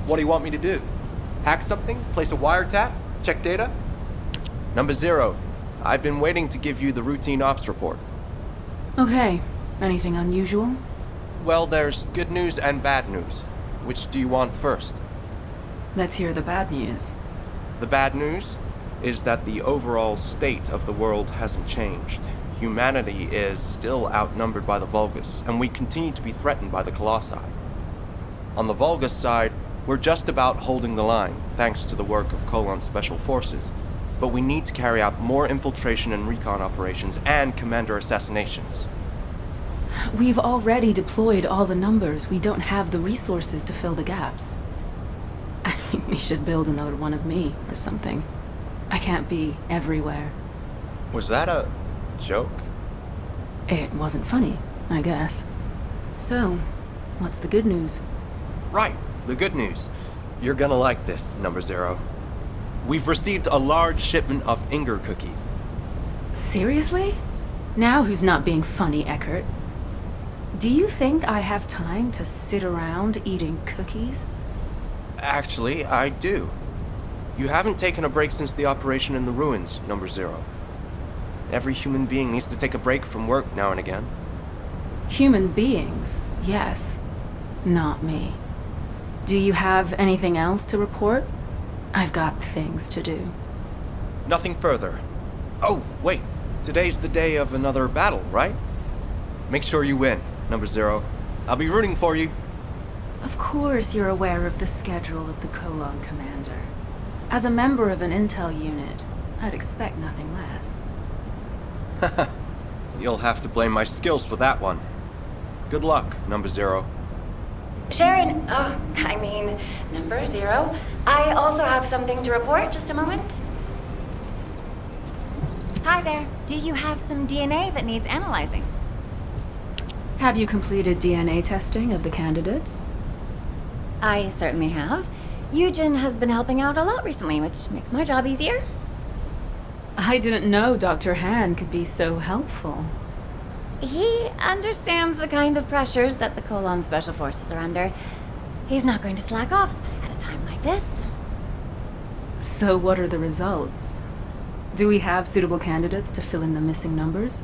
What do you want me to do? Hack something? Place a wiretap? Check data? Number 0, I've been waiting to give you the routine ops report. Okay. Anything unusual? Well, there's good news and bad news. Which do you want first? Let's hear the bad news. The bad news is that the overall state of the world hasn't changed. Humanity is still outnumbered by the Vulgus, and we continue to be threatened by the Colossi. On the Vulgus side, we're just about holding the line, thanks to the work of Colon's special forces. But we need to carry out more infiltration and recon operations and commander assassinations. We've already deployed all the numbers. We don't have the resources to fill the gaps. I think we should build another one of me, or something. I can't be everywhere. Was that a joke? It wasn't funny, I guess. So, what's the good news? Right, the good news. You're gonna like this, Number 0. We've received a large shipment of Inger cookies. Seriously? Now who's not being funny, Eckert? Do you think I have time to sit around eating cookies? Actually, I do. You haven't taken a break since the operation in the ruins, Number 0. Every human being needs to take a break from work now and again. Human beings, yes. Not me. Do you have anything else to report? I've got things to do. Nothing further. Oh, wait. Today's the day of another battle, right? Make sure you win, Number 0. I'll be rooting for you. Of course you're aware of the schedule of the Colon Commander. As a member of an intel unit, I'd expect nothing less. You'll have to blame my skills for that one. Good luck, Number 0. Sharen, Number 0. I also have something to report. Just a moment. Hi there. Do you have some DNA that needs analyzing? Have you completed DNA testing of the candidates? I certainly have. Eugen has been helping out a lot recently, which makes my job easier. I didn't know Dr. Han could be so helpful. He understands the kind of pressures that the Colon Special Forces are under. He's not going to slack off at a time like this. So what are the results? Do we have suitable candidates to fill in the missing numbers?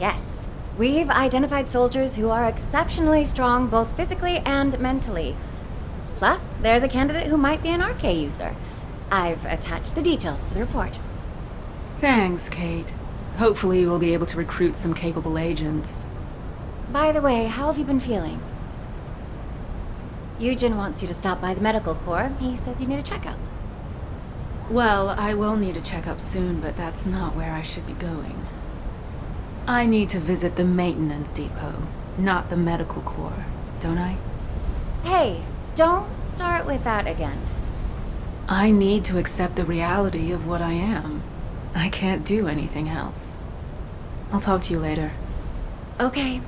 Yes. We've identified soldiers who are exceptionally strong both physically and mentally. Plus, there's a candidate who might be an RK user. I've attached the details to the report. Thanks, Kate. Hopefully we'll be able to recruit some capable agents. By the way, how have you been feeling? Eugen wants you to stop by the medical corps. He says you need a checkup. Well, I will need a checkup soon, but that's not where I should be going. I need to visit the maintenance depot, not the medical corps, don't I? Hey, don't start with that again. I need to accept the reality of what I am. I can't do anything else. I'll talk to you later. Okay,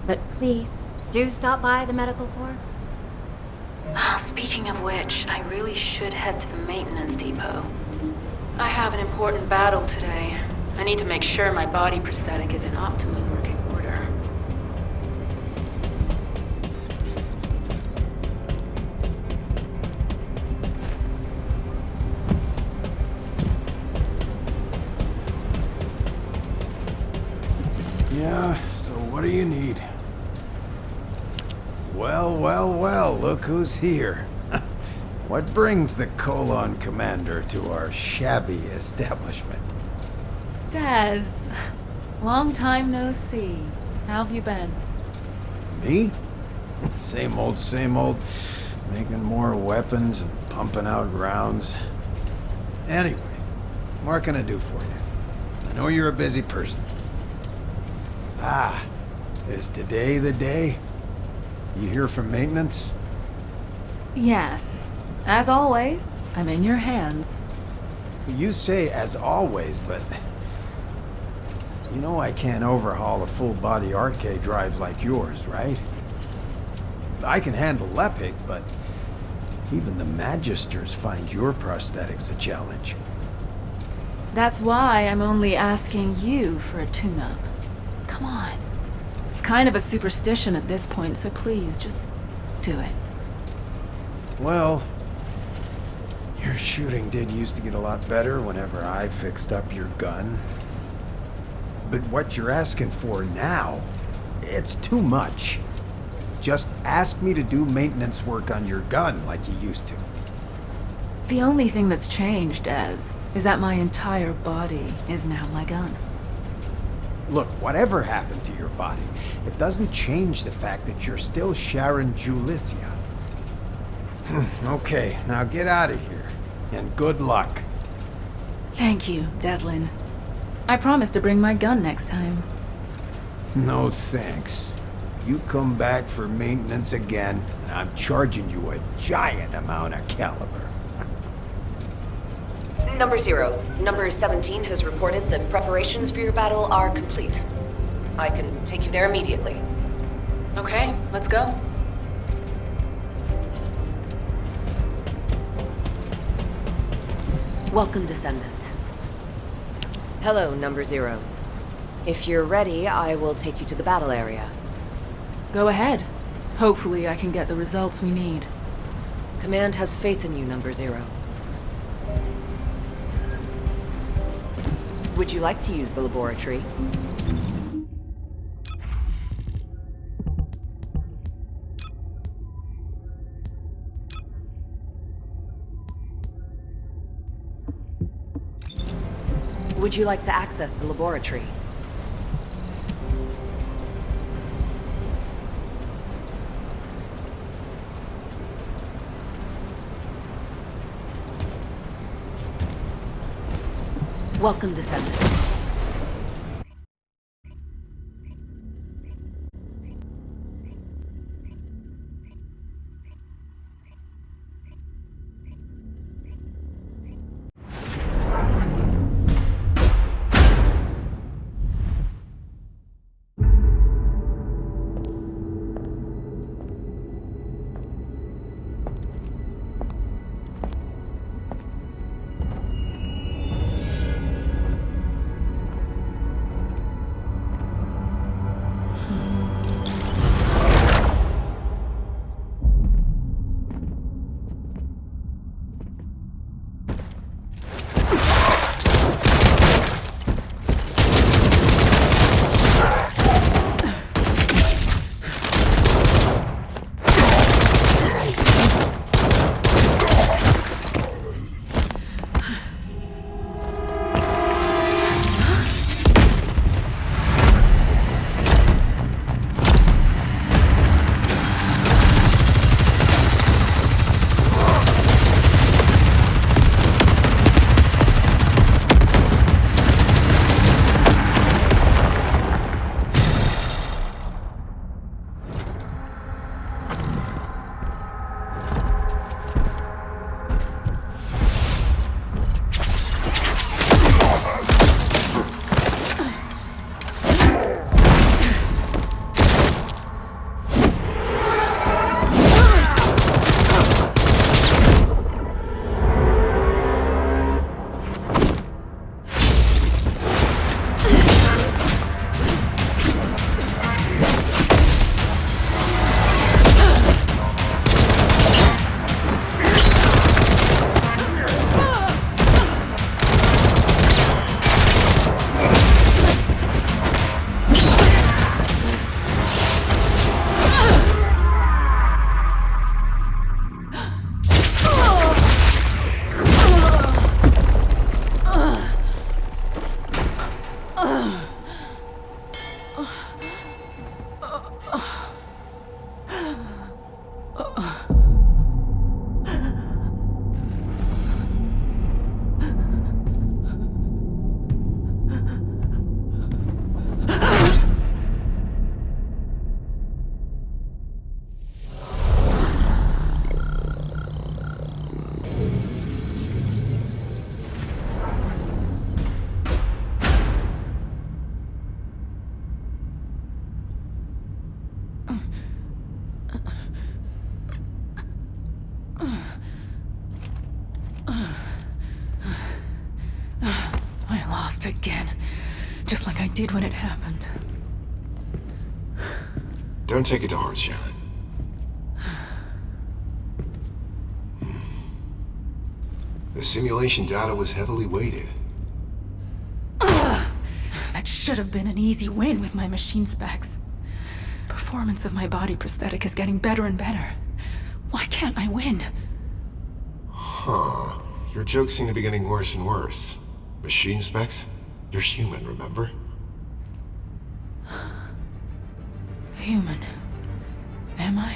but please, do stop by the medical corps. Speaking of which, I really should head to the maintenance depot. I have an important battle today. I need to make sure my body prosthetic is in optimum working order. Yeah, so what do you need? Well, look who's here. What brings the Colon Commander to our shabby establishment? Daz, long time no see. How have you been? Me? Same old, making more weapons and pumping out rounds. Anyway, what can I do for you? I know you're a busy person. Ah, is today the day? You hear from maintenance? Yes. As always, I'm in your hands. You say as always, but... You know I can't overhaul a full-body arcade drive like yours, right? I can handle Lepic, but... even the Magisters find your prosthetics a challenge. That's why I'm only asking you for a tune-up. Come on. It's kind of a superstition at this point, so please, just do it. Well, your shooting did used to get a lot better whenever I fixed up your gun. But what you're asking for now, it's too much. Just ask me to do maintenance work on your gun like you used to. The only thing that's changed, Des, is that my entire body is now my gun. Look, whatever happened to your body, it doesn't change the fact that you're still Sharen Julicia. Okay, now get out of here, and good luck. Thank you, Deslin. I promise to bring my gun next time. No thanks. You come back for maintenance again, and I'm charging you a giant amount of caliber. Number 0. Number 17 has reported that preparations for your battle are complete. I can take you there immediately. Okay, let's go. Welcome, Descendant. Hello, Number 0. If you're ready, I will take you to the battle area. Go ahead. Hopefully I can get the results we need. Command has faith in you, Number 0. Would you like to use the laboratory? Would you like to access the laboratory? Welcome, Descendant. I lost again. Just like I did when it happened. Don't take it to heart, Sharen. The simulation data was heavily weighted. That should have been an easy win with my machine specs. Performance of my body prosthetic is getting better and better. Why can't I win? Huh. Your jokes seem to be getting worse and worse. Machine specs? You're human, remember? Human. Am I?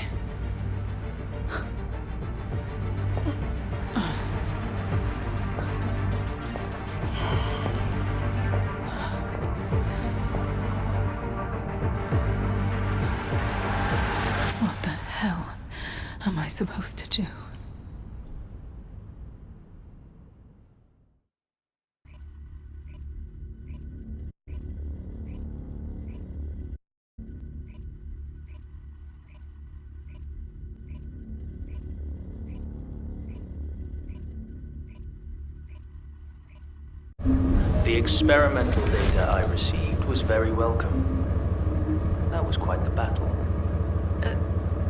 What the hell am I supposed to do? The experimental data I received was very welcome. That was quite the battle.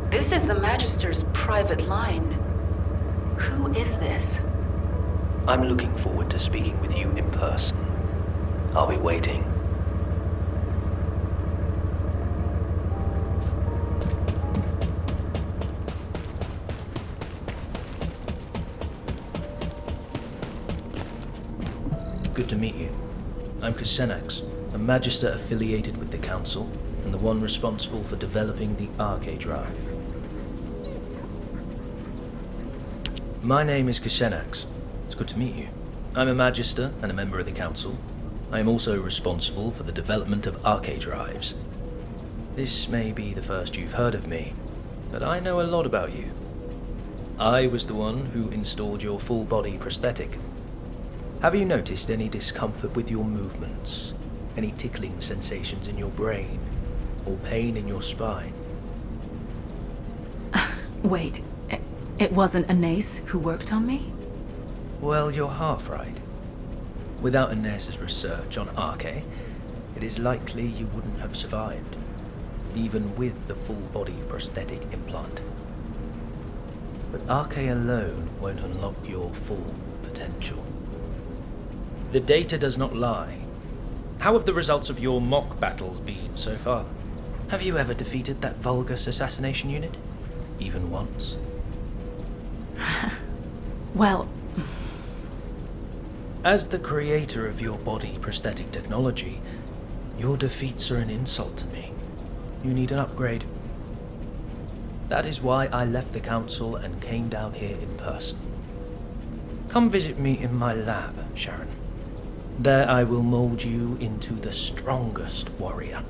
This is the Magister's private line. Who is this? I'm looking forward to speaking with you in person. I'll be waiting. Good to meet you. I'm Kusenax, a Magister affiliated with the Council, and the one responsible for developing the Arche Drive. My name is Kusenax. It's good to meet you. I'm a Magister and a member of the Council. I am also responsible for the development of Arche Drives. This may be the first you've heard of me, but I know a lot about you. I was the one who installed your full-body prosthetic. Have you noticed any discomfort with your movements? Any tickling sensations in your brain? Or pain in your spine? Wait, it wasn't Anais who worked on me? Well, you're half right. Without Anais' research on Arche, it is likely you wouldn't have survived, even with the full-body prosthetic implant. But Arche alone won't unlock your full potential. The data does not lie. How have the results of your mock battles been so far? Have you ever defeated that Vulgus assassination unit? Even once? Well, as the creator of your body prosthetic technology, your defeats are an insult to me. You need an upgrade. That is why I left the Council and came down here in person. Come visit me in my lab, Sharen. There I will mold you into the strongest warrior.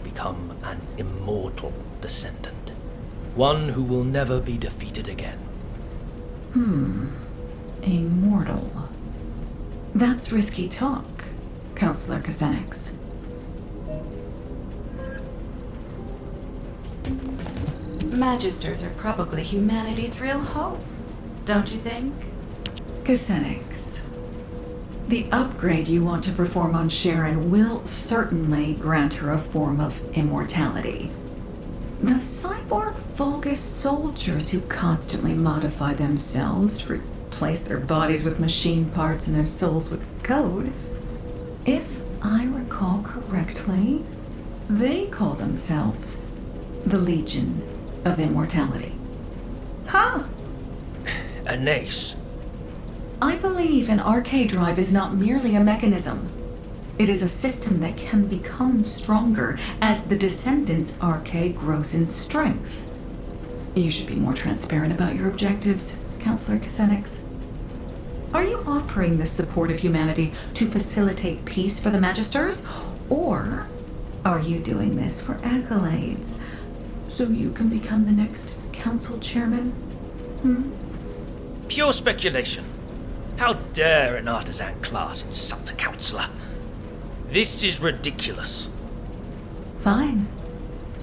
Become an immortal descendant. One who will never be defeated again. Immortal. That's risky talk, Counselor Kusenax. Magisters are probably humanity's real hope, don't you think? Kusenax, the upgrade you want to perform on Sharen will certainly grant her a form of immortality. The cyborg Vulgus soldiers who constantly modify themselves to replace their bodies with machine parts and their souls with code, if I recall correctly, they call themselves the Legion of Immortality. Huh? Anais. I believe an Arche Drive is not merely a mechanism. It is a system that can become stronger as the Descendant's Arche grows in strength. You should be more transparent about your objectives, Counselor Kusenax. Are you offering this support of humanity to facilitate peace for the Magisters? Or are you doing this for accolades, so you can become the next Council Chairman? Pure speculation. How dare an artisan class insult a councillor? This is ridiculous. Fine.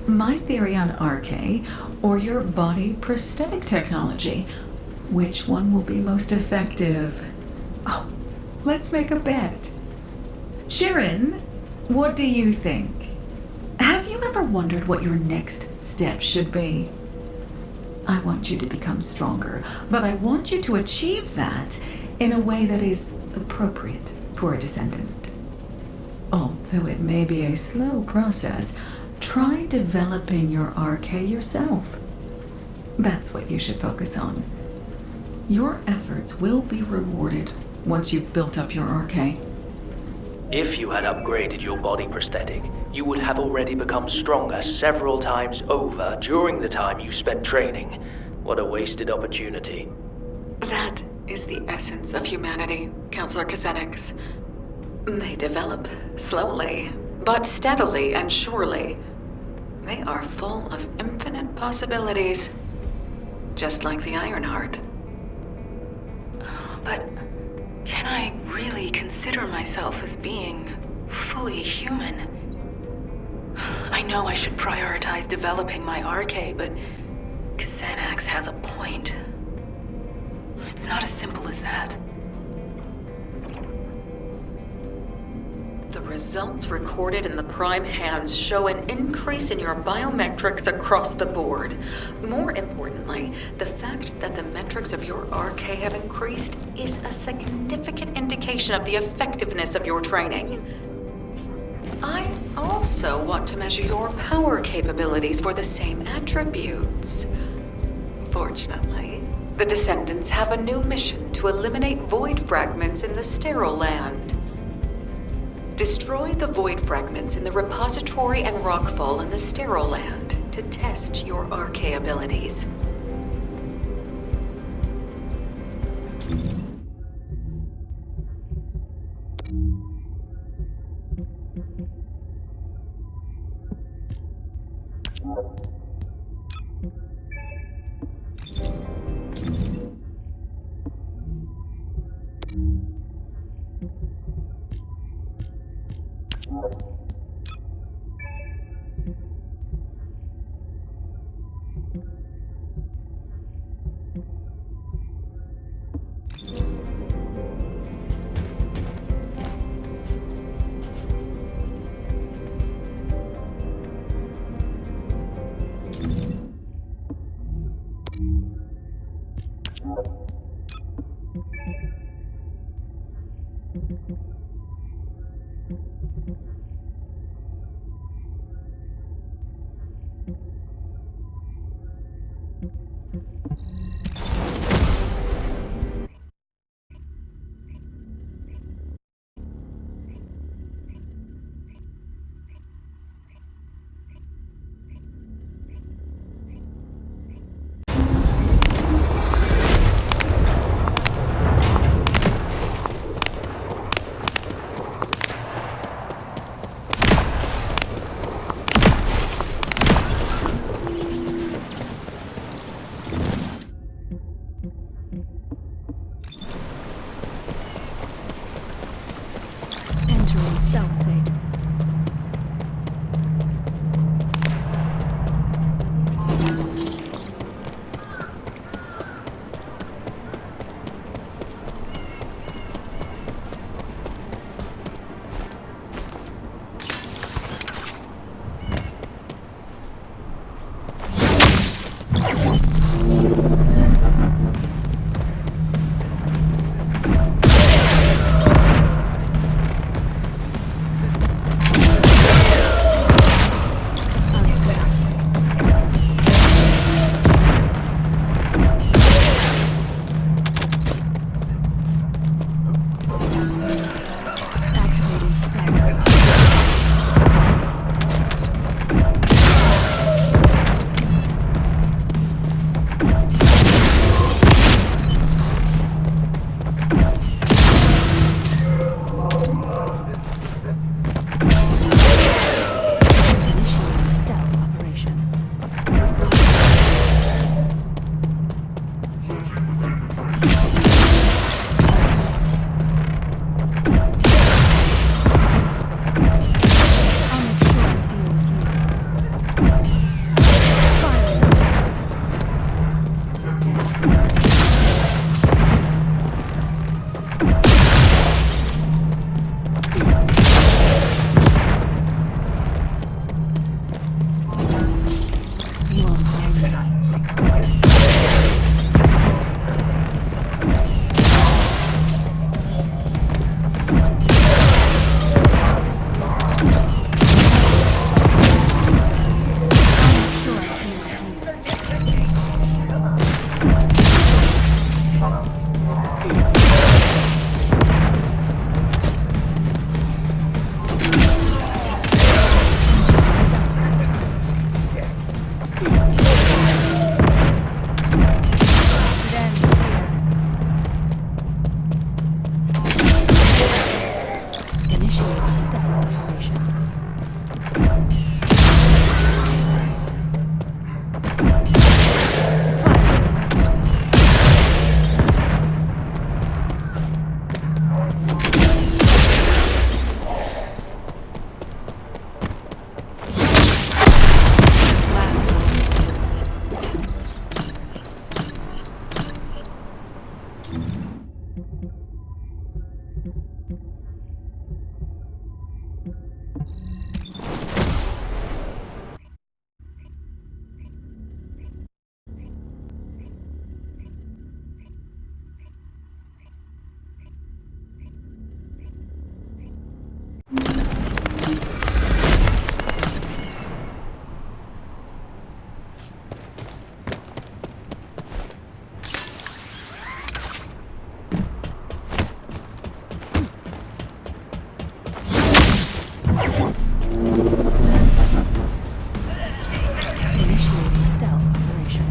My theory on Arche, or your body prosthetic technology. Which one will be most effective? Oh, let's make a bet. Sharen, what do you think? Have you ever wondered what your next step should be? I want you to become stronger, but I want you to achieve that in a way that is appropriate for a descendant. Although it may be a slow process, try developing your RK yourself. That's what you should focus on. Your efforts will be rewarded once you've built up your RK. If you had upgraded your body prosthetic, you would have already become stronger several times over during the time you spent training. What a wasted opportunity. That is the essence of humanity, Counselor Kazenix. They develop slowly, but steadily and surely. They are full of infinite possibilities, just like the Ironheart. But can I really consider myself as being fully human? I know I should prioritize developing my RK, but Xanax has a point. It's not as simple as that. The results recorded in the Prime hands show an increase in your biometrics across the board. More importantly, the fact that the metrics of your RK have increased is a significant indication of the effectiveness of your training. I also want to measure your power capabilities for the same attributes. Fortunately, the Descendants have a new mission to eliminate void fragments in the Sterile Land. Destroy the void fragments in the repository and rockfall in the Sterile Land to test your RK abilities. Entering stealth state. Initiating stealth operation.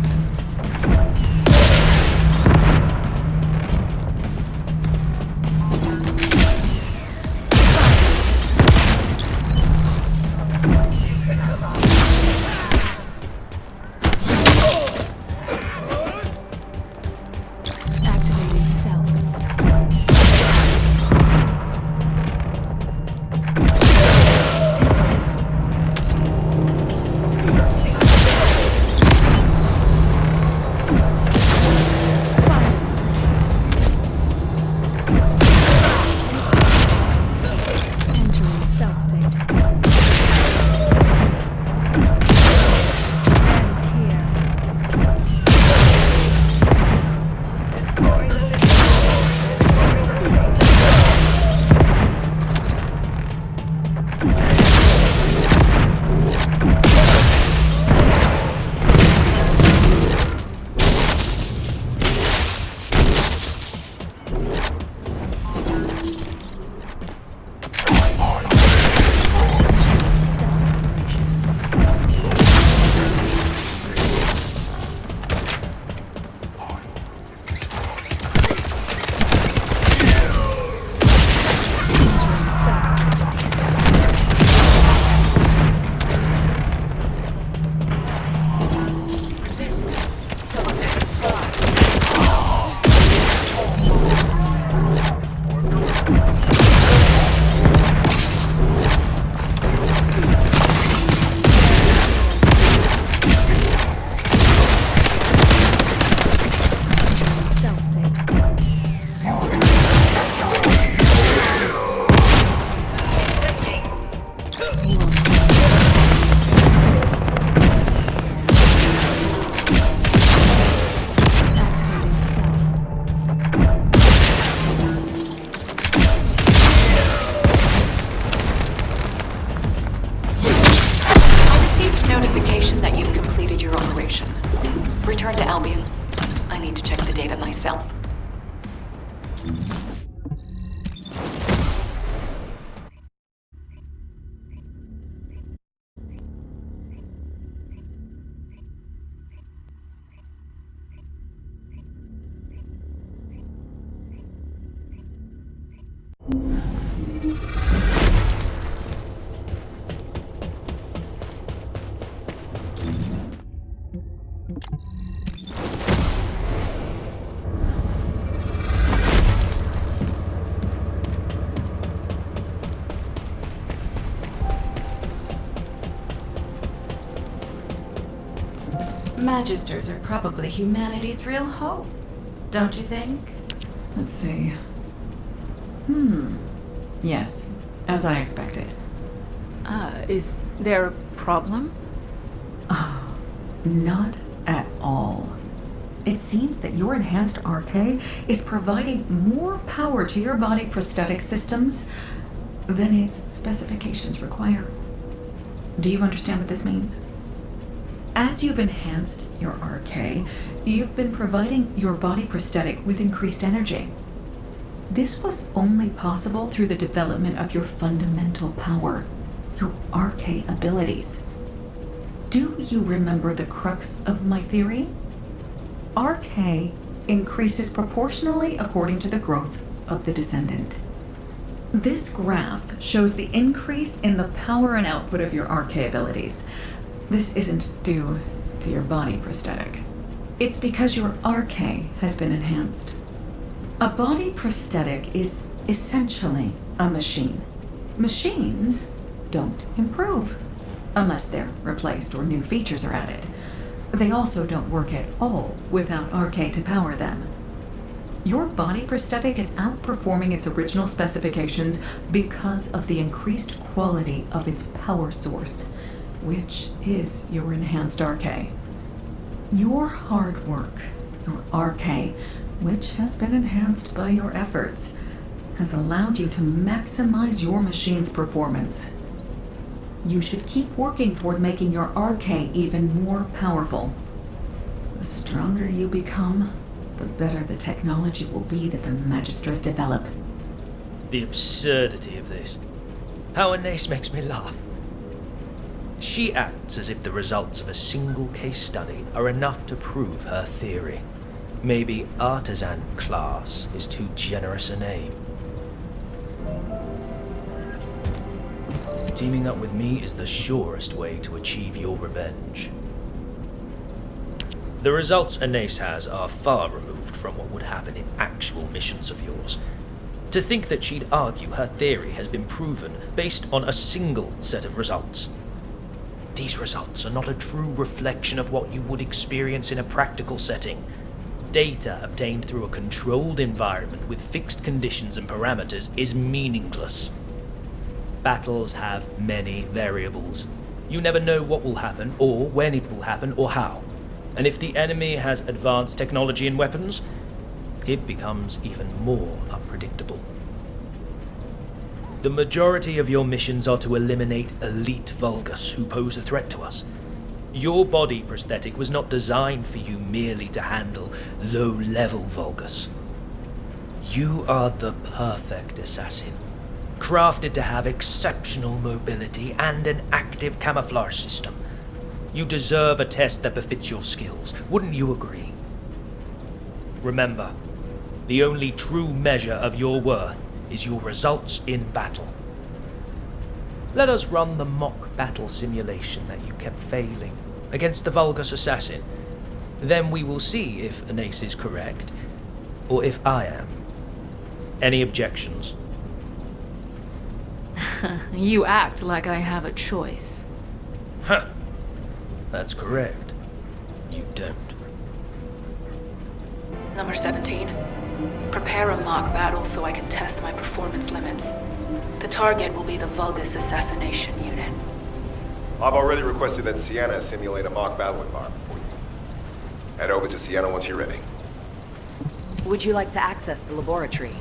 Activating stealth. Entering stealth state. Ends here. Stealth operation. Entering stealth state. Entering stealth state. Activating stealth. I received notification that you've completed your operation. Return to Albion. I need to check the data myself. Magisters are probably humanity's real hope, don't you think? Let's see. Yes, as I expected. Is there a problem? Not at all. It seems that your enhanced RK is providing more power to your body prosthetic systems than its specifications require. Do you understand what this means? As you've enhanced your RK, you've been providing your body prosthetic with increased energy. This was only possible through the development of your fundamental power, your RK abilities. Do you remember the crux of my theory? RK increases proportionally according to the growth of the Descendant. This graph shows the increase in the power and output of your RK abilities. This isn't due to your body prosthetic. It's because your RK has been enhanced. A body prosthetic is essentially a machine. Machines don't improve unless they're replaced or new features are added. They also don't work at all without RK to power them. Your body prosthetic is outperforming its original specifications because of the increased quality of its power source, which is your enhanced RK. Your hard work, your RK, which has been enhanced by your efforts, has allowed you to maximize your machine's performance. You should keep working toward making your RK even more powerful. The stronger you become, the better the technology will be that the Magisters develop. The absurdity of this. How Anais makes me laugh. She acts as if the results of a single case study are enough to prove her theory. Maybe artisan class is too generous a name. Teaming up with me is the surest way to achieve your revenge. The results Anais has are far removed from what would happen in actual missions of yours. To think that she'd argue her theory has been proven based on a single set of results. These results are not a true reflection of what you would experience in a practical setting. Data obtained through a controlled environment with fixed conditions and parameters is meaningless. Battles have many variables. You never know what will happen, or when it will happen, or how. And if the enemy has advanced technology and weapons, it becomes even more unpredictable. The majority of your missions are to eliminate elite Vulgus who pose a threat to us. Your body prosthetic was not designed for you merely to handle low-level Vulgus. You are the perfect assassin, crafted to have exceptional mobility and an active camouflage system. You deserve a test that befits your skills, wouldn't you agree? Remember, the only true measure of your worth is your results in battle. Let us run the mock battle simulation that you kept failing against the Vulgus assassin. Then we will see if Anais is correct, or if I am. Any objections? You act like I have a choice. Huh. That's correct. You don't. Number 17. Prepare a mock battle so I can test my performance limits. The target will be the Vulgus assassination unit. I've already requested that Sienna simulate a mock battle environment for you. Head over to Sienna once you're ready. Would you like to access the laboratory?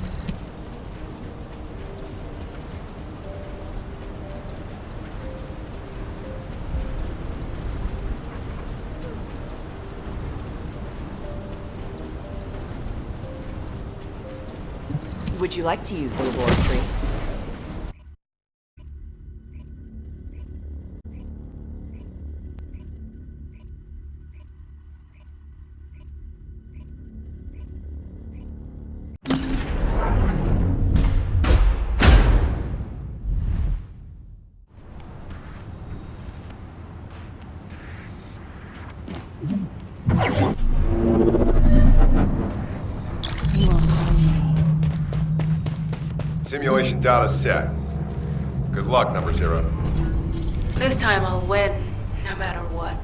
Would you like to use the laboratory? Simulation data set. Good luck, number 0. This time I'll win, no matter what.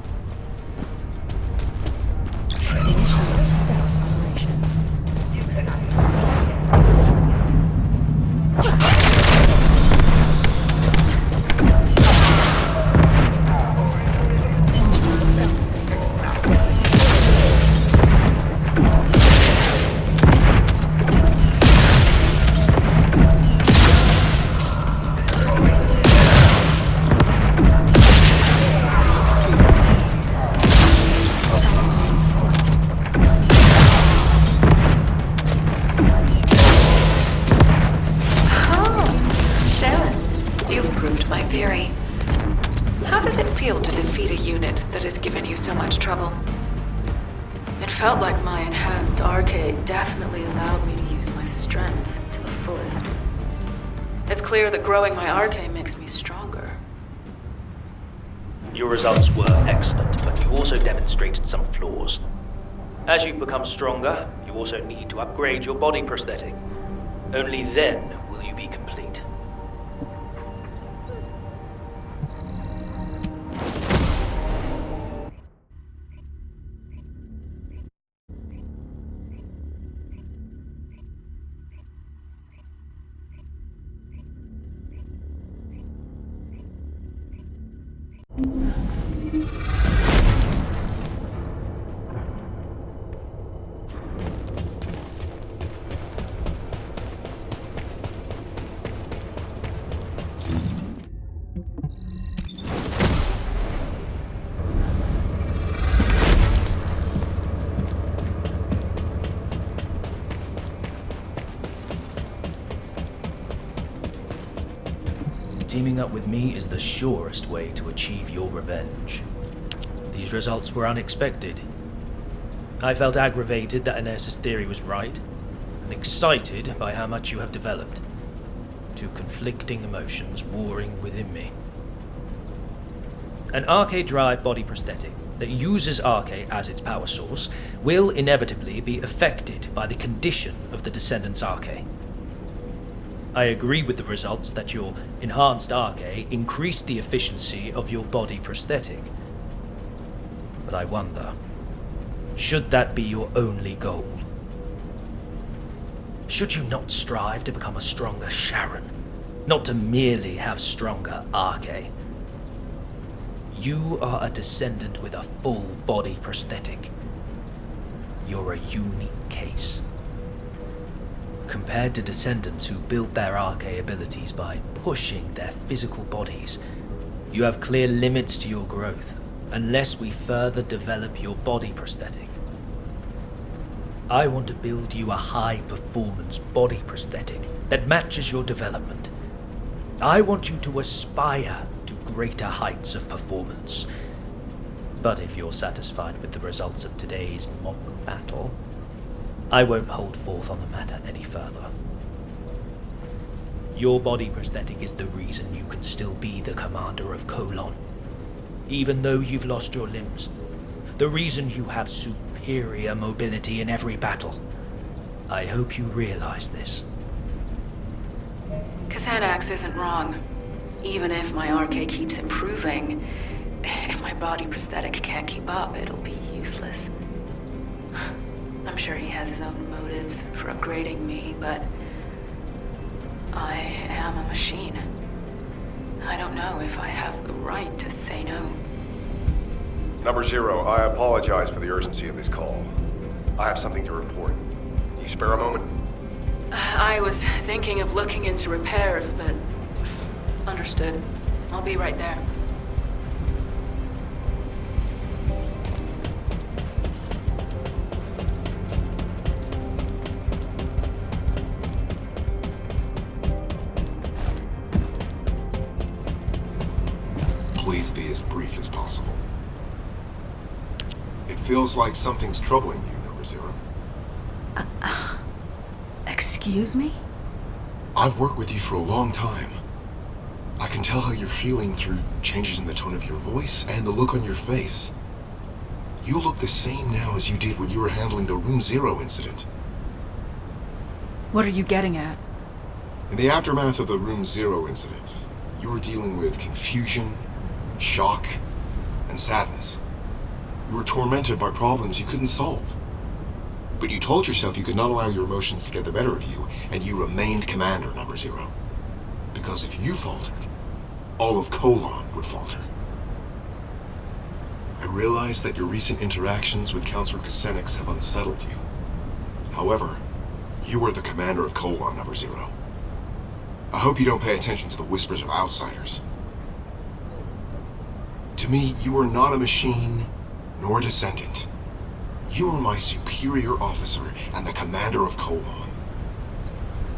It felt like my enhanced arcade definitely allowed me to use my strength to the fullest. It's clear that growing my arcade makes me stronger. Your results were excellent, but you also demonstrated some flaws. As you've become stronger, you also need to upgrade your body prosthetic. Only then will you be complete. teaming up with me is the surest way to achieve your revenge. These results were unexpected. I felt aggravated that Iner's theory was right, and excited by how much you have developed. Two conflicting emotions warring within me. An Arche drive body prosthetic that uses Arche as its power source will inevitably be affected by the condition of the Descendant's Arche. I agree with the results that your enhanced Arche increased the efficiency of your body prosthetic. But I wonder, should that be your only goal? Should you not strive to become a stronger Sharen, not to merely have stronger Arche? You are a Descendant with a full body prosthetic. You're a unique case. Compared to Descendants who build their Arche abilities by pushing their physical bodies, you have clear limits to your growth, unless we further develop your body prosthetic. I want to build you a high-performance body prosthetic that matches your development. I want you to aspire to greater heights of performance. But if you're satisfied with the results of today's mock battle, I won't hold forth on the matter any further. Your body prosthetic is the reason you can still be the commander of Colon, even though you've lost your limbs. The reason you have superior mobility in every battle. I hope you realize this. Xanax isn't wrong. Even if my Arche keeps improving, if my body prosthetic can't keep up, it'll be useless. I'm sure he has his own motives for upgrading me, but I am a machine. I don't know if I have the right to say no. Number 0, I apologize for the urgency of this call. I have something to report. Can you spare a moment? I was thinking of looking into repairs, but understood. I'll be right there. Please be as brief as possible. It feels like something's troubling you, Number 0. Excuse me? I've worked with you for a long time. I can tell how you're feeling through changes in the tone of your voice and the look on your face. You look the same now as you did when you were handling the Room 0 incident. What are you getting at? In the aftermath of the Room 0 incident, you were dealing with confusion, shock, and sadness. You were tormented by problems you couldn't solve. But you told yourself you could not allow your emotions to get the better of you, and you remained Commander, Number 0. Because if you faltered, all of Colon would falter. I realize that your recent interactions with Counselor Kusenix have unsettled you. However, you are the commander of Colon, Number 0. I hope you don't pay attention to the whispers of outsiders. To me, you are not a machine, nor a Descendant. You are my superior officer and the commander of Colon.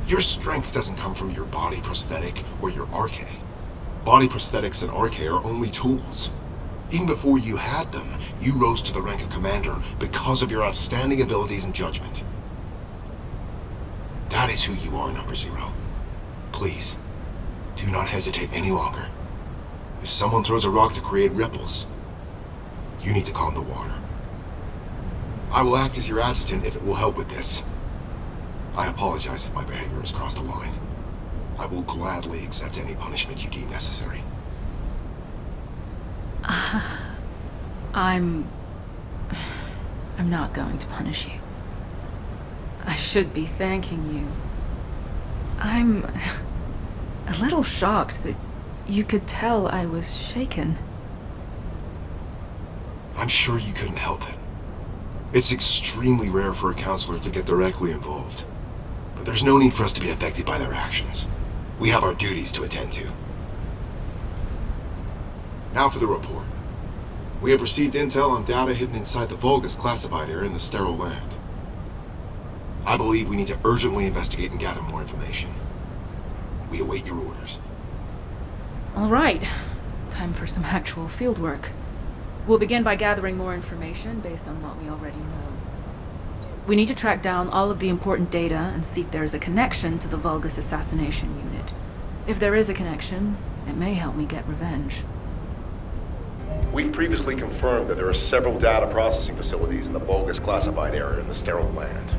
Your strength doesn't come from your body prosthetic or your Arche. Body prosthetics and Arche are only tools. Even before you had them, you rose to the rank of commander because of your outstanding abilities and judgment. That is who you are, Number 0. Please, do not hesitate any longer. If someone throws a rock to create ripples, you need to calm the water. I will act as your adjutant if it will help with this. I apologize if my behavior has crossed a line. I will gladly accept any punishment you deem necessary. I'm not going to punish you. I should be thanking you. I'm a little shocked that you could tell I was shaken. I'm sure you couldn't help it. It's extremely rare for a counselor to get directly involved. But there's no need for us to be affected by their actions. We have our duties to attend to. Now for the report. We have received intel on data hidden inside the Vulgus classified area in the sterile land. I believe we need to urgently investigate and gather more information. We await your orders. All right. Time for some actual fieldwork. We'll begin by gathering more information based on what we already know. We need to track down all of the important data and see if there is a connection to the Vulgus assassination unit. If there is a connection, it may help me get revenge. We've previously confirmed that there are several data processing facilities in the Vulgus classified area in the sterile land.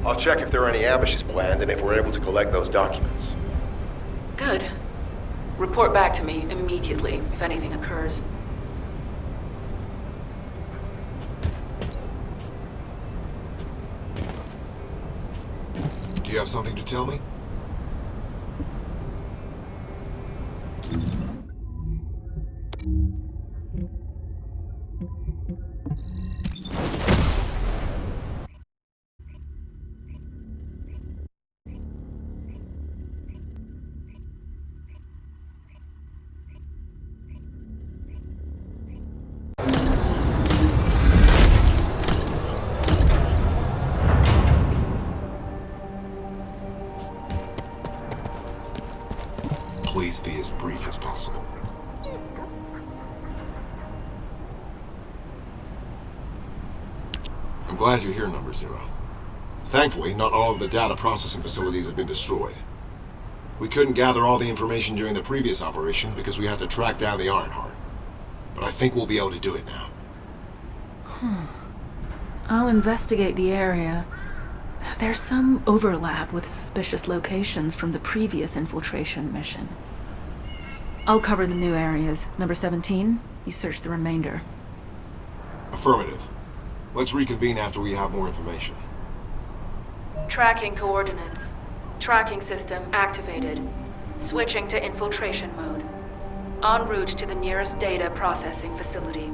I'll check if there are any ambushes planned and if we're able to collect those documents. Good. Report back to me immediately if anything occurs. Do you have something to tell me? Please be as brief as possible. I'm glad you're here, Number Zero. Thankfully, not all of the data processing facilities have been destroyed. We couldn't gather all the information during the previous operation because we had to track down the Ironheart. But I think we'll be able to do it now. I'll investigate the area. There's some overlap with suspicious locations from the previous infiltration mission. I'll cover the new areas. Number 17, you search the remainder. Affirmative. Let's reconvene after we have more information. Tracking coordinates. Tracking system activated. Switching to infiltration mode. En route to the nearest data processing facility.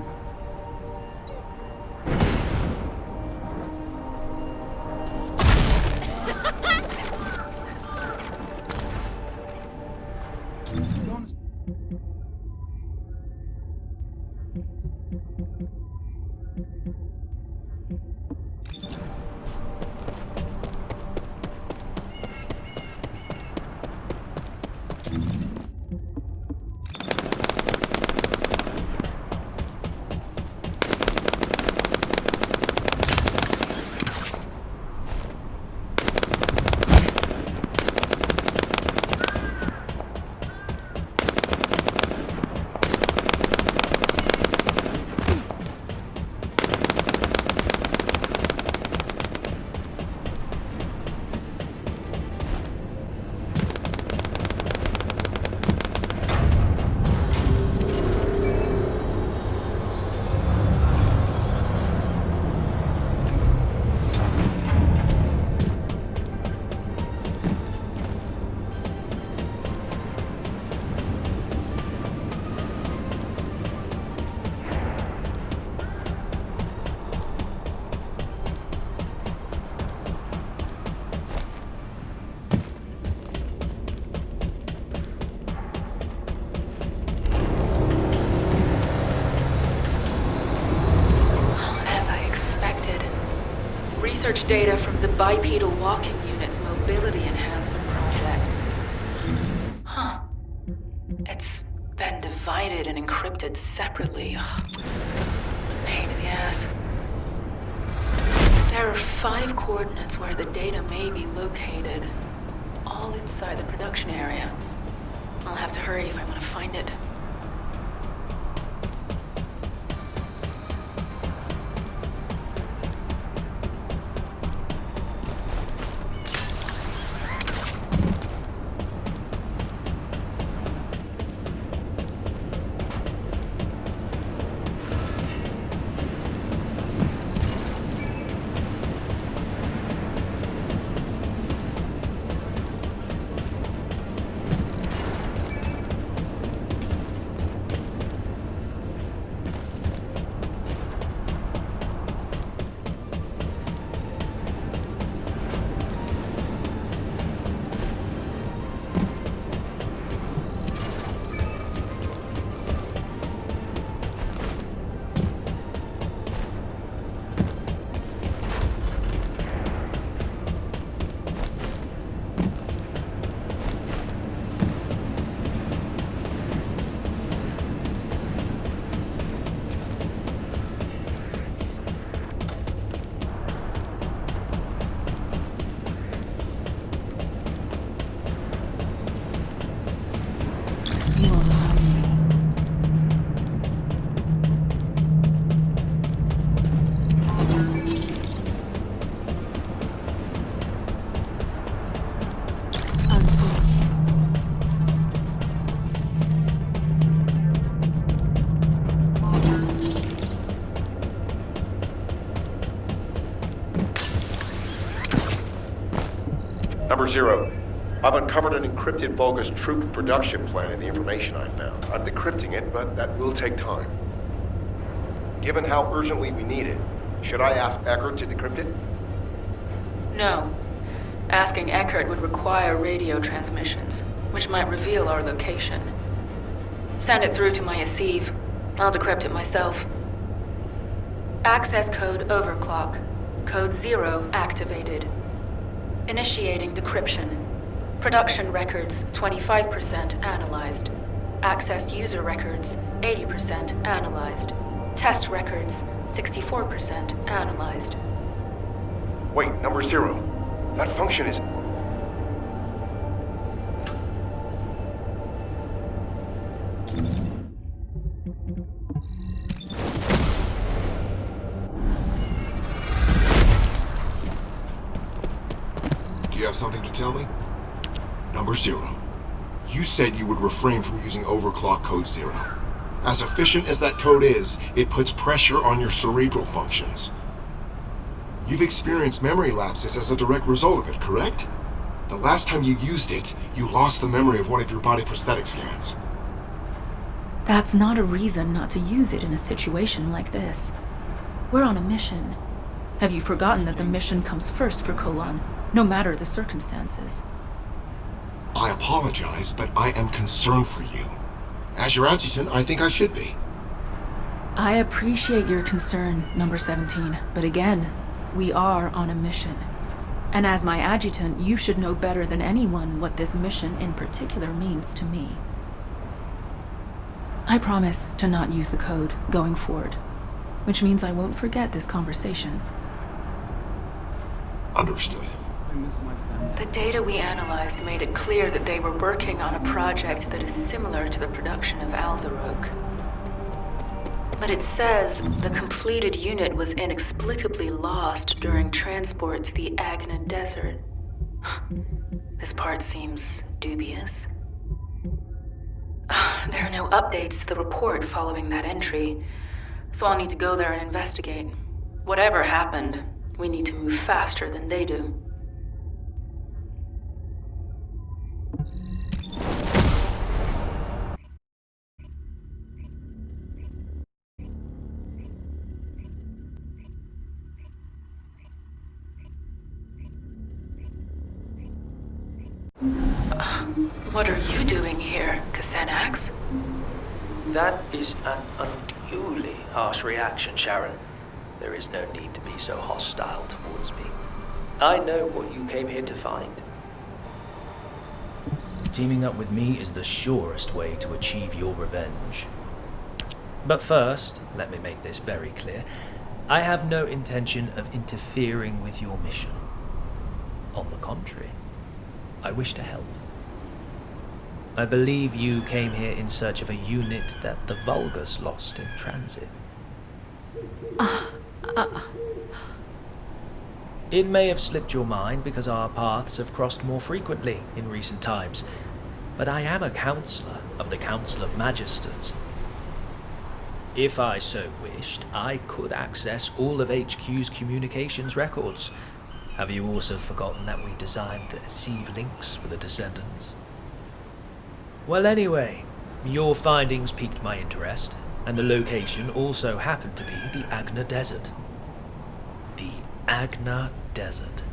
Research data from the bipedal walking unit's mobility enhancement project. Huh. It's been divided and encrypted separately. Pain in the ass. There are 5 coordinates where the data may be located, all inside the production area. I'll have to hurry if I want to find it. Number 0, I've uncovered an encrypted Vulgus troop production plan in the information I found. I'm decrypting it, but that will take time. Given how urgently we need it, should I ask Eckert to decrypt it? No. Asking Eckert would require radio transmissions, which might reveal our location. Send it through to my Asive. I'll decrypt it myself. Access code overclock. Code 0 activated. Initiating decryption. Production records 25% analyzed. Accessed user records 80% analyzed. Test records 64% analyzed. Wait, number 0. That function is... Do you have something to tell me? Number 0. You said you would refrain from using overclock code 0. As efficient as that code is, it puts pressure on your cerebral functions. You've experienced memory lapses as a direct result of it, correct? The last time you used it, you lost the memory of one of your body prosthetic scans. That's not a reason not to use it in a situation like this. We're on a mission. Have you forgotten that the mission comes first for Colon, no matter the circumstances? I apologize, but I am concerned for you. As your adjutant, I think I should be. I appreciate your concern, number 17, but again, we are on a mission. And as my adjutant, you should know better than anyone what this mission in particular means to me. I promise to not use the code going forward, which means I won't forget this conversation. Understood. The data we analyzed made it clear that they were working on a project that is similar to the production of Alzarok. But it says the completed unit was inexplicably lost during transport to the Agna Desert. This part seems dubious. There are no updates to the report following that entry, so I'll need to go there and investigate. Whatever happened, we need to move faster than they do. What are you doing here, Xanax? That is an unduly harsh reaction, Sharen. There is no need to be so hostile towards me. I know what you came here to find. Teaming up with me is the surest way to achieve your revenge. But first, let me make this very clear. I have no intention of interfering with your mission. On the contrary, I wish to help. I believe you came here in search of a unit that the Vulgus lost in transit. It may have slipped your mind because our paths have crossed more frequently in recent times, but I am a counselor of the Council of Magisters. If I so wished, I could access all of HQ's communications records. Have you also forgotten that we designed the Asive links for the Descendants? Well, anyway, your findings piqued my interest, and the location also happened to be the Agna Desert. The Agna Desert.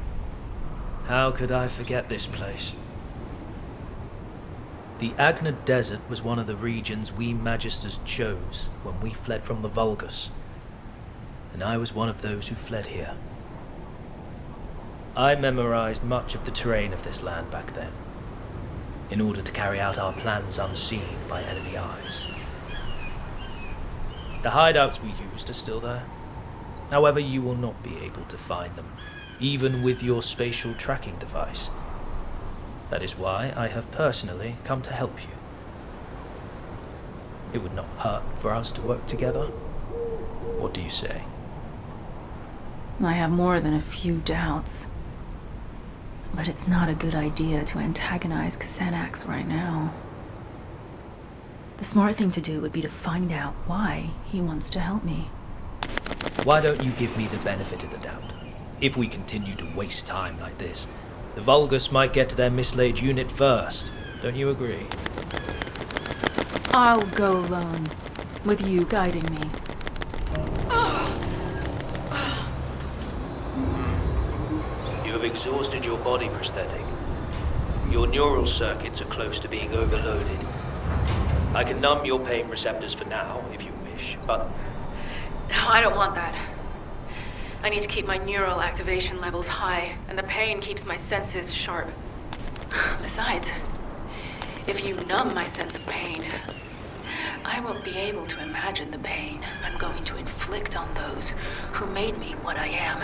How could I forget this place? The Agna Desert was one of the regions we Magisters chose when we fled from the Vulgus, and I was one of those who fled here. I memorized much of the terrain of this land back then, in order to carry out our plans unseen by enemy eyes. The hideouts we used are still there. However, you will not be able to find them, even with your spatial tracking device. That is why I have personally come to help you. It would not hurt for us to work together. What do you say? I have more than a few doubts. But it's not a good idea to antagonize Xanax right now. The smart thing to do would be to find out why he wants to help me. Why don't you give me the benefit of the doubt? If we continue to waste time like this, The Vulgus might get to their mislaid unit first. Don't you agree? I'll go alone, with you guiding me. You have exhausted your body prosthetic. Your neural circuits are close to being overloaded. I can numb your pain receptors for now, if you wish, but... No, I don't want that. I need to keep my neural activation levels high, and the pain keeps my senses sharp. Besides, if you numb my sense of pain, I won't be able to imagine the pain I'm going to inflict on those who made me what I am.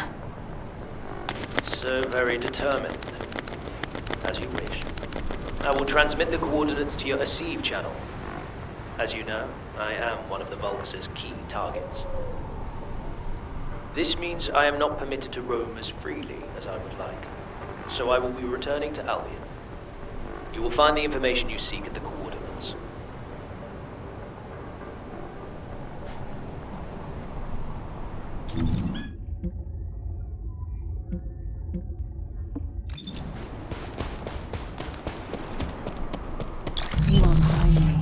So very determined. As you wish. I will transmit the coordinates to your Aceive channel. As you know, I am one of the Vulgus' key targets. This means I am not permitted to roam as freely as I would like, so I will be returning to Albion. You will find the information you seek at the coordinates. You won't find me.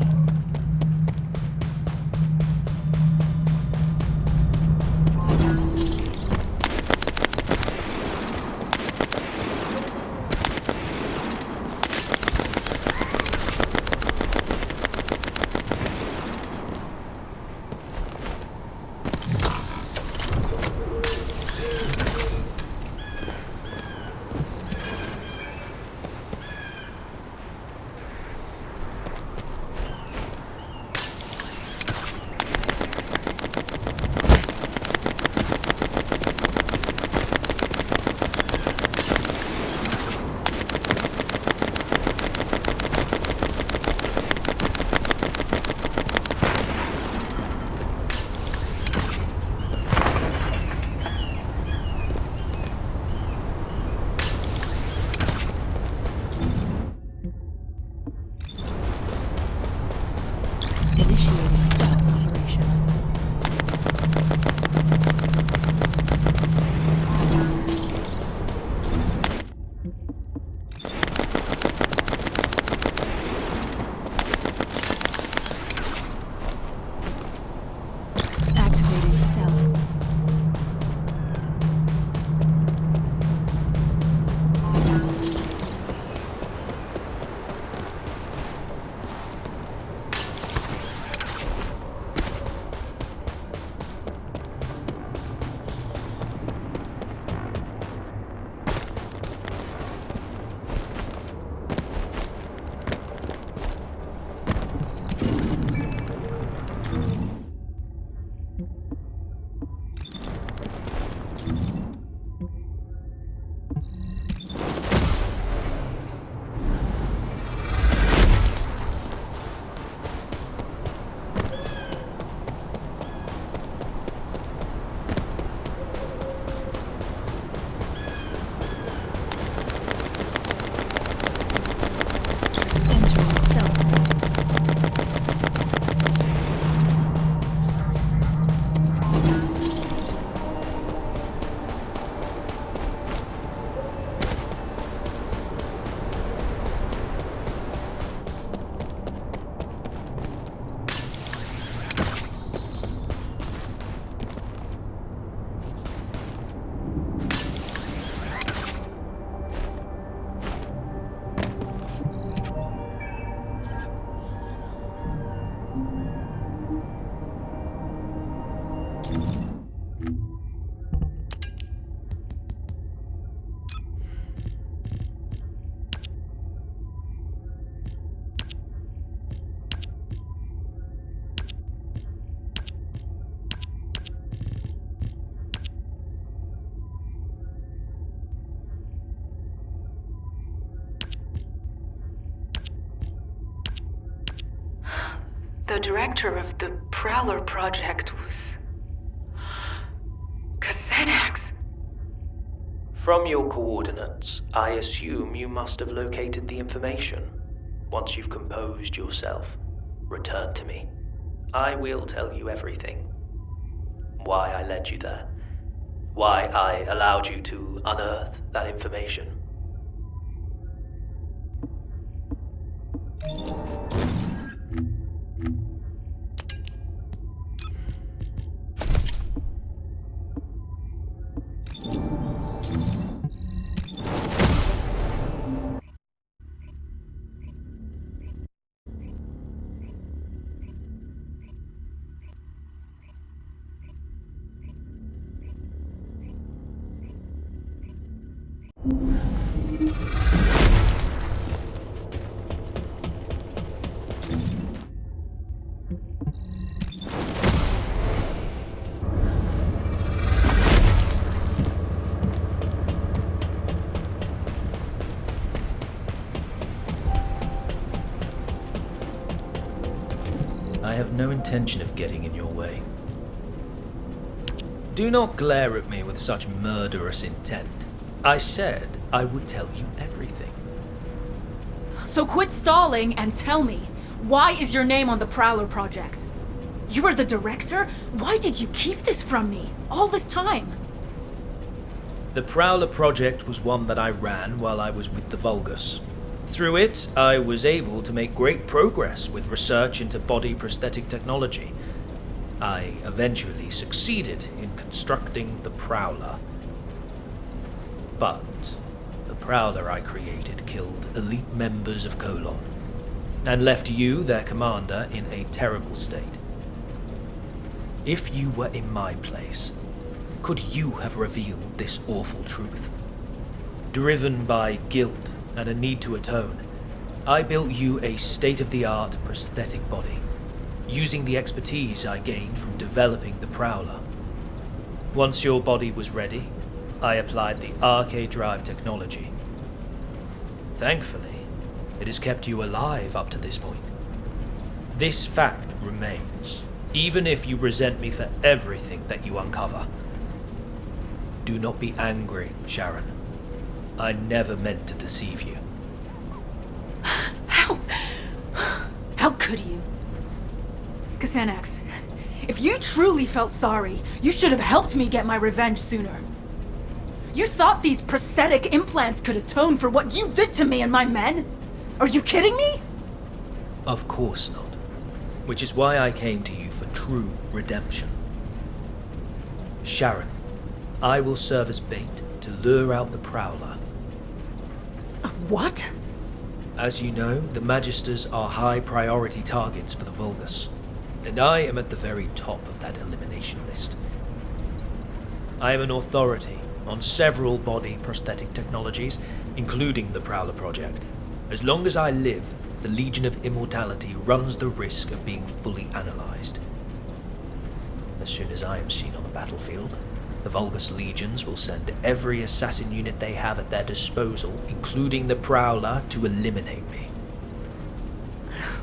Initiating stealth operation. Activating stealth. Entering stealth state. The director of the Prowler project was... Xanax. From your coordinates, I assume you must have located the information. Once you've composed yourself, return to me. I will tell you everything. Why I led you there. Why I allowed you to unearth that information. I have no intention of getting in your way. Do not glare at me with such murderous intent. I said I would tell you everything. So quit stalling and tell me, why is your name on the Prowler project? You were the director? Why did you keep this from me all this time? The Prowler project was one that I ran while I was with the Vulgus. Through it, I was able to make great progress with research into body prosthetic technology. I eventually succeeded in constructing the Prowler. But the Prowler I created killed elite members of Colon, and left you, their commander, in a terrible state. If you were in my place, could you have revealed this awful truth? Driven by guilt and a need to atone, I built you a state-of-the-art prosthetic body, using the expertise I gained from developing the Prowler. Once your body was ready, I applied the RK drive technology. Thankfully, it has kept you alive up to this point. This fact remains, even if you resent me for everything that you uncover. Do not be angry, Sharen. I never meant to deceive you. How could you? Xanax, if you truly felt sorry, you should have helped me get my revenge sooner. You thought these prosthetic implants could atone for what you did to me and my men? Are you kidding me? Of course not. Which is why I came to you for true redemption. Sharen, I will serve as bait to lure out the Prowler. What? As you know, the Magisters are high priority targets for the Vulgus, and I am at the very top of that elimination list. I am an authority on several body prosthetic technologies, including the Prowler project. As long as I live, the Legion of Immortality runs the risk of being fully analyzed. As soon as I am seen on the battlefield, the Vulgus legions will send every assassin unit they have at their disposal, including the Prowler, to eliminate me.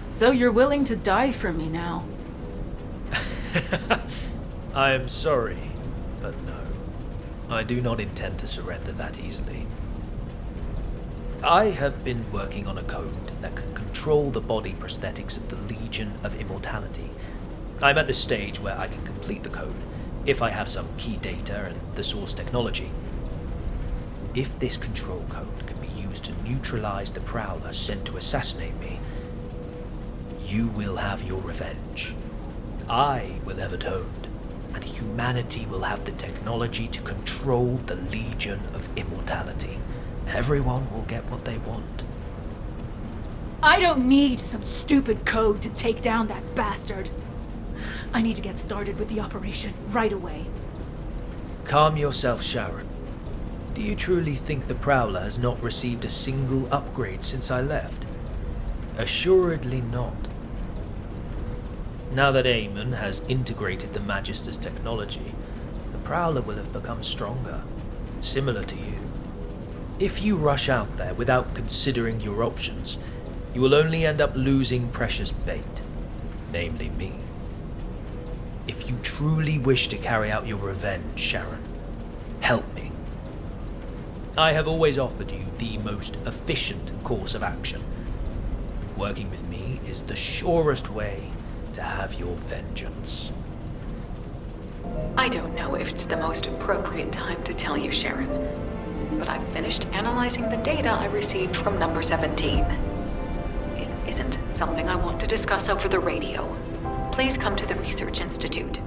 So you're willing to die for me now? I am sorry, but no. I do not intend to surrender that easily. I have been working on a code that can control the body prosthetics of the Legion of Immortality. I'm at the stage where I can complete the code, if I have some key data and the source technology. If this control code can be used to neutralize the Prowler sent to assassinate me, you will have your revenge. I will have atoned, and humanity will have the technology to control the Legion of Immortality. Everyone will get what they want. I don't need some stupid code to take down that bastard. I need to get started with the operation right away. Calm yourself, Sharen. Do you truly think the Prowler has not received a single upgrade since I left? Assuredly not. Now that Eamon has integrated the Magister's technology, the Prowler will have become stronger, similar to you. If you rush out there without considering your options, you will only end up losing precious bait, namely me. If you truly wish to carry out your revenge, Sharen, help me. I have always offered you the most efficient course of action. Working with me is the surest way to have your vengeance. I don't know if it's the most appropriate time to tell you, Sharen, but I've finished analyzing the data I received from number 17. It isn't something I want to discuss over the radio. Please come to the Research Institute.